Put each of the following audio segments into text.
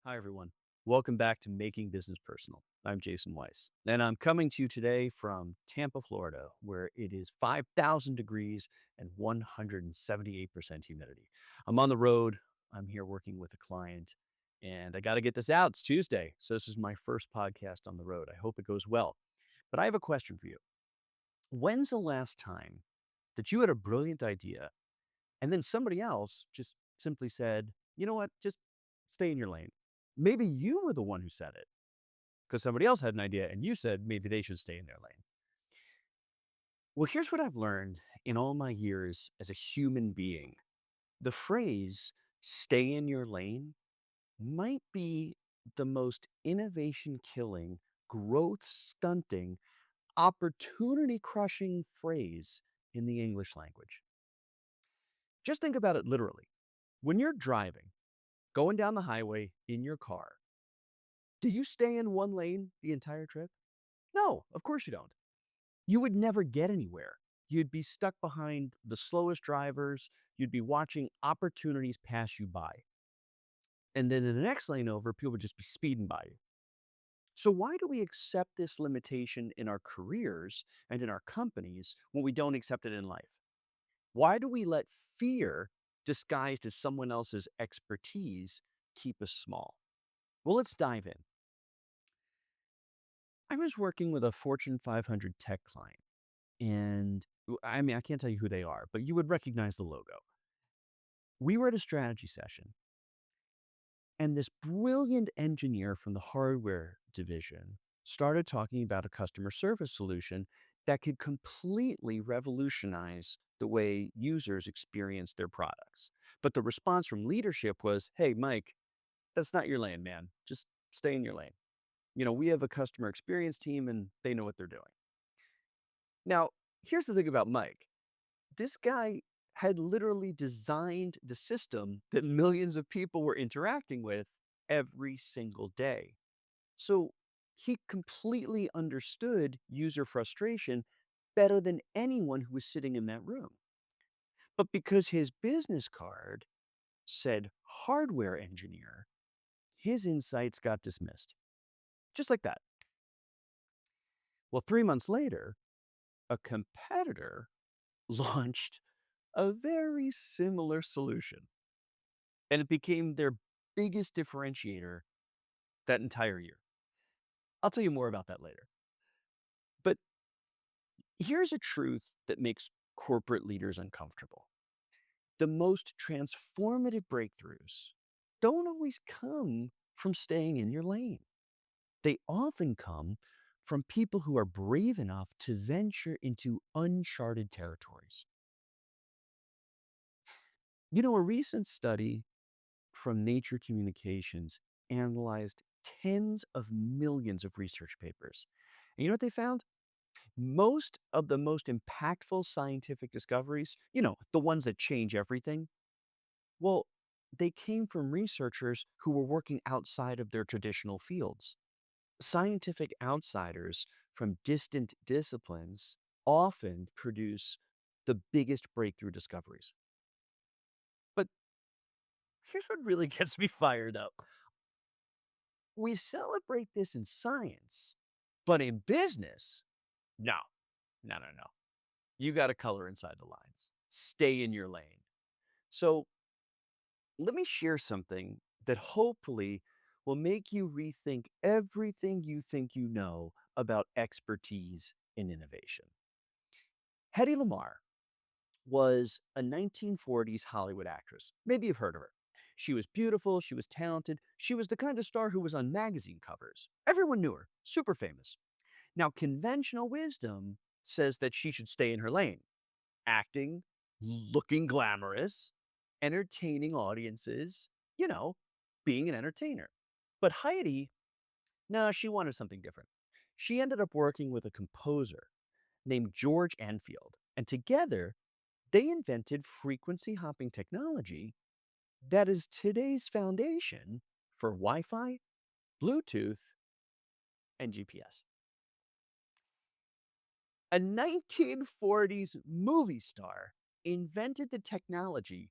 Hi, everyone. Welcome back to Making Business Personal. I'm Jason Weiss, and I'm coming to you today from Tampa, Florida, where it is 5,000 degrees and 178% humidity. I'm on the road. I'm here working with a client, and I got to get this out. It's Tuesday, so this is my first podcast on the road. I hope it goes well. But I have a question for you. When's the last time that you had a brilliant idea and then somebody else just simply said, you know what, just stay in your lane? Maybe you were the one who said it because somebody else had an idea and you said maybe they should stay in their lane. Well, here's what I've learned in all my years as a human being. The phrase stay in your lane might be the most innovation killing, growth stunting, opportunity crushing phrase in the English language. Just think about it literally. When you're driving, going down the highway in your car, do you stay in one lane the entire trip? No, of course you don't. You would never get anywhere. You'd be stuck behind the slowest drivers. You'd be watching opportunities pass you by. And then in the next lane over, people would just be speeding by you. So, why do we accept this limitation in our careers and in our companies when we don't accept it in life? Why do we let fear, disguised as someone else's expertise, keep us small? Well, let's dive in. I was working with a Fortune 500 tech client, and I mean, I can't tell you who they are, but you would recognize the logo. We were at a strategy session, and this brilliant engineer from the hardware division started talking about a customer service solution that could completely revolutionize the way users experience their products. But the response from leadership was, hey, Mike, that's not your lane, man. Just stay in your lane. We have a customer experience team and they know what they're doing. Now, here's the thing about Mike. This guy had literally designed the system that millions of people were interacting with every single day. So he completely understood user frustration better than anyone who was sitting in that room. But because his business card said hardware engineer, his insights got dismissed. Just like that. Well, 3 months later, a competitor launched a very similar solution, and it became their biggest differentiator that entire year. I'll tell you more about that later. But here's a truth that makes corporate leaders uncomfortable. The most transformative breakthroughs don't always come from staying in your lane. They often come from people who are brave enough to venture into uncharted territories. A recent study from Nature Communications analyzed tens of millions of research papers. And you know what they found? Most of the most impactful scientific discoveries, the ones that change everything, well, they came from researchers who were working outside of their traditional fields. Scientific outsiders from distant disciplines often produce the biggest breakthrough discoveries. But here's what really gets me fired up. We celebrate this in science, but in business, no, no, no, no. You got to color inside the lines. Stay in your lane. So let me share something that hopefully will make you rethink everything you think you know about expertise in innovation. Hedy Lamarr was a 1940s Hollywood actress. Maybe you've heard of her. She was beautiful, she was talented, she was the kind of star who was on magazine covers. Everyone knew her, super famous. Now, conventional wisdom says that she should stay in her lane, acting, looking glamorous, entertaining audiences, you know, being an entertainer. But Heidi, no, she wanted something different. She ended up working with a composer named George Enfield, and together they invented frequency hopping technology that is today's foundation for Wi Fi, Bluetooth, and GPS. A 1940s movie star invented the technology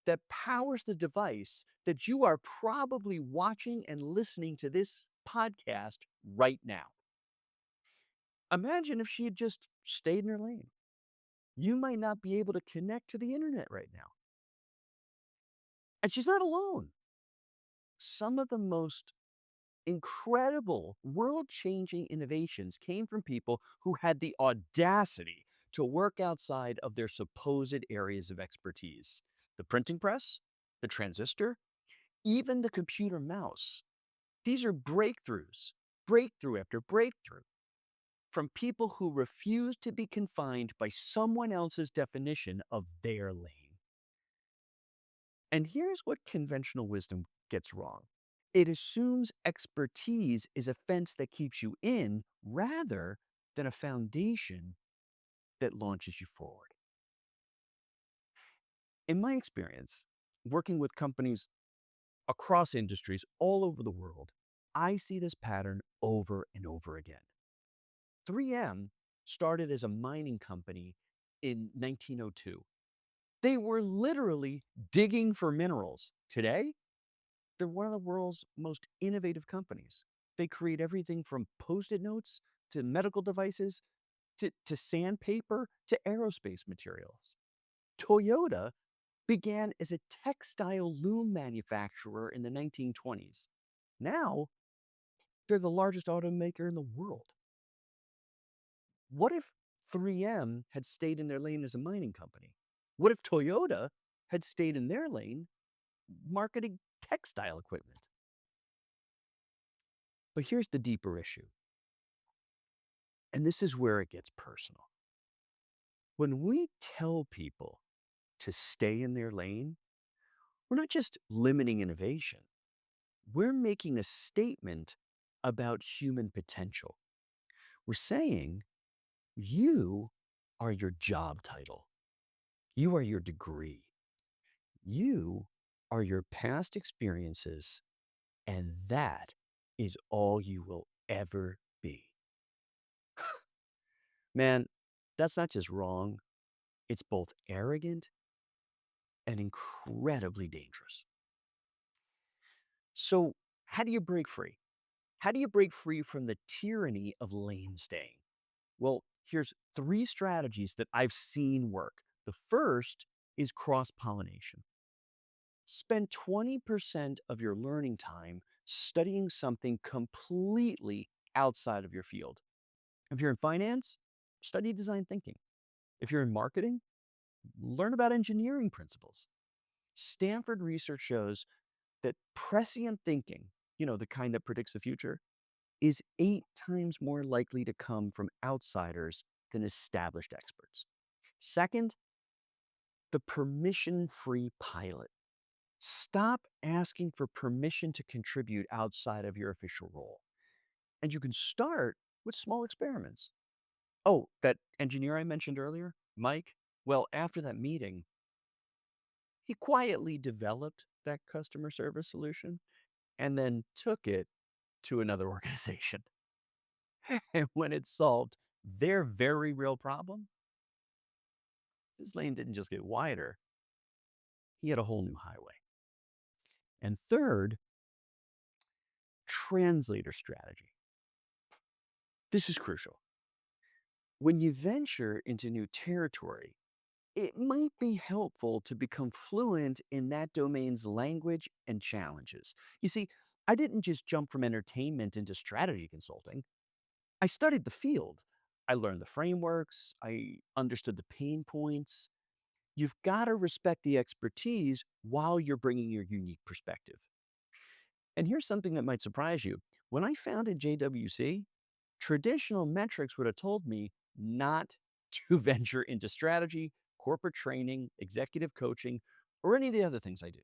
that powers the device that you are probably watching and listening to this podcast right now. Imagine if she had just stayed in her lane. You might not be able to connect to the internet right now. And she's not alone. Some of the most incredible world changing innovations came from people who had the audacity to work outside of their supposed areas of expertise. The printing press, the transistor, even the computer mouse. These are breakthroughs, breakthrough after breakthrough, from people who refuse to be confined by someone else's definition of their lane. And here's what conventional wisdom gets wrong. It assumes expertise is a fence that keeps you in rather than a foundation that launches you forward. In my experience, working with companies across industries all over the world, I see this pattern over and over again. 3M started as a mining company in 1902. They were literally digging for minerals. Today, they're one of the world's most innovative companies. They create everything from Post-it notes to medical devices to sandpaper to aerospace materials. Toyota began as a textile loom manufacturer in the 1920s. Now, they're the largest automaker in the world. What if 3M had stayed in their lane as a mining company? What if Toyota had stayed in their lane marketing textile equipment? But here's the deeper issue, and this is where it gets personal. When we tell people to stay in their lane, we're not just limiting innovation, we're making a statement about human potential. We're saying you are your job title, you are your degree, you are your past experiences, and that is all you will ever be. Man, that's not just wrong, it's both arrogant and incredibly dangerous. So, how do you break free? How do you break free from the tyranny of lane staying? Well, here's three strategies that I've seen work. The first is cross pollination. Spend 20% of your learning time studying something completely outside of your field. If you're in finance, study design thinking. If you're in marketing, learn about engineering principles. Stanford research shows that prescient thinking, the kind that predicts the future, is 8 times more likely to come from outsiders than established experts. Second, the permission-free pilot. Stop asking for permission to contribute outside of your official role. And you can start with small experiments. Oh, that engineer I mentioned earlier, Mike, well, after that meeting, he quietly developed that customer service solution and then took it to another organization. And when it solved their very real problem, his lane didn't just get wider, he had a whole new highway. And third, translator strategy. This is crucial. When you venture into new territory, it might be helpful to become fluent in that domain's language and challenges. You see, I didn't just jump from entertainment into strategy consulting. I studied the field. I learned the frameworks. I understood the pain points. You've got to respect the expertise while you're bringing your unique perspective. And here's something that might surprise you. When I founded JWC, traditional metrics would have told me not to venture into strategy, corporate training, executive coaching, or any of the other things I do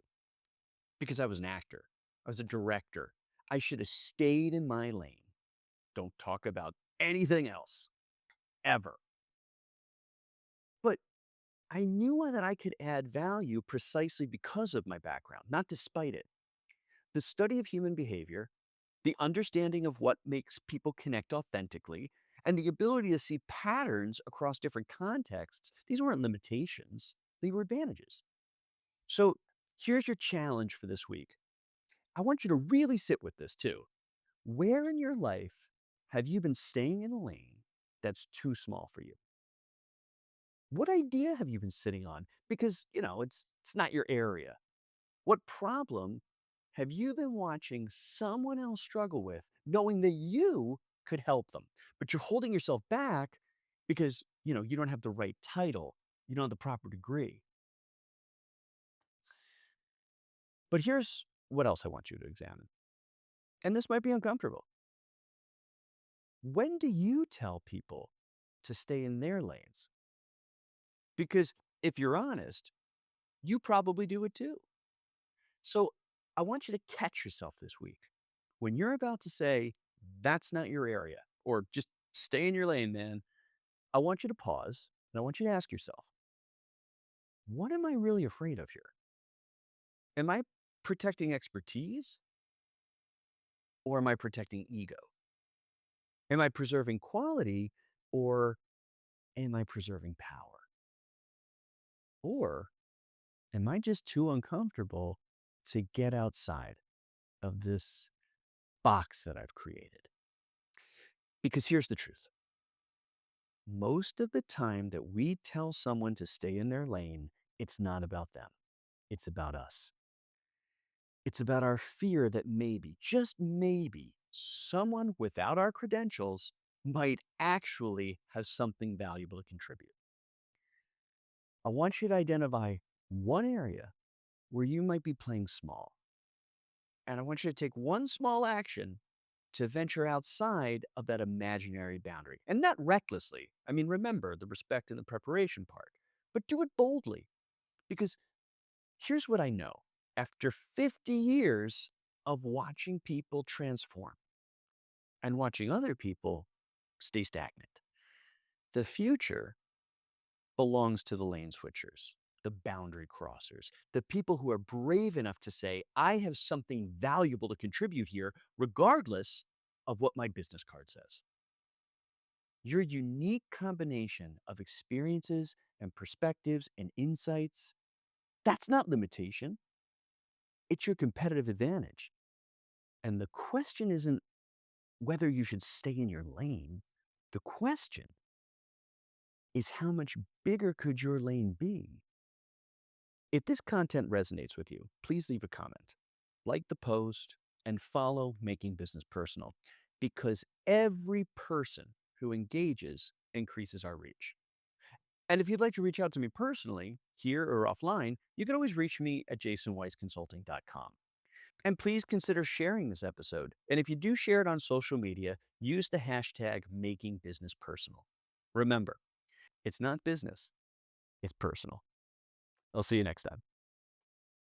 because I was an actor. I was a director. I should have stayed in my lane. Don't talk about anything else, ever. But I knew that I could add value precisely because of my background, not despite it. The study of human behavior, the understanding of what makes people connect authentically, and the ability to see patterns across different contexts, these weren't limitations, they were advantages. So Here's your challenge for this week. I want you to really sit with this too. Where in your life have you been staying in a lane that's too small for you? What idea have you been sitting on? Because, it's not your area. What problem have you been watching someone else struggle with, knowing that you could help them, but you're holding yourself back because, you don't have the right title, you don't have the proper degree. But here's what else I want you to examine. And this might be uncomfortable. When do you tell people to stay in their lanes? Because if you're honest, you probably do it too. So I want you to catch yourself this week. When you're about to say, that's not your area, or just stay in your lane, man, I want you to pause and I want you to ask yourself, what am I really afraid of here? Am I protecting expertise or am I protecting ego? Am I preserving quality or am I preserving power? Or am I just too uncomfortable to get outside of this box that I've created? Because here's the truth. Most of the time that we tell someone to stay in their lane, it's not about them. It's about us. It's about our fear that maybe, just maybe, someone without our credentials might actually have something valuable to contribute. I want you to identify one area where you might be playing small. And I want you to take one small action to venture outside of that imaginary boundary. And not recklessly. I mean, remember the respect and the preparation part, but do it boldly. Because here's what I know after 50 years of watching people transform and watching other people stay stagnant, the future belongs to the lane switchers, the boundary crossers, the people who are brave enough to say, I have something valuable to contribute here, regardless of what my business card says. Your unique combination of experiences and perspectives and insights, that's not limitation. It's your competitive advantage. And the question isn't whether you should stay in your lane. The question is how much bigger could your lane be? If this content resonates with you, please leave a comment, like the post, and follow Making Business Personal because every person who engages increases our reach. And if you'd like to reach out to me personally, here or offline, you can always reach me at jasonweissconsulting.com. And please consider sharing this episode. And if you do share it on social media, use the hashtag #MakingBusinessPersonal. Remember, it's not business, it's personal. I'll see you next time.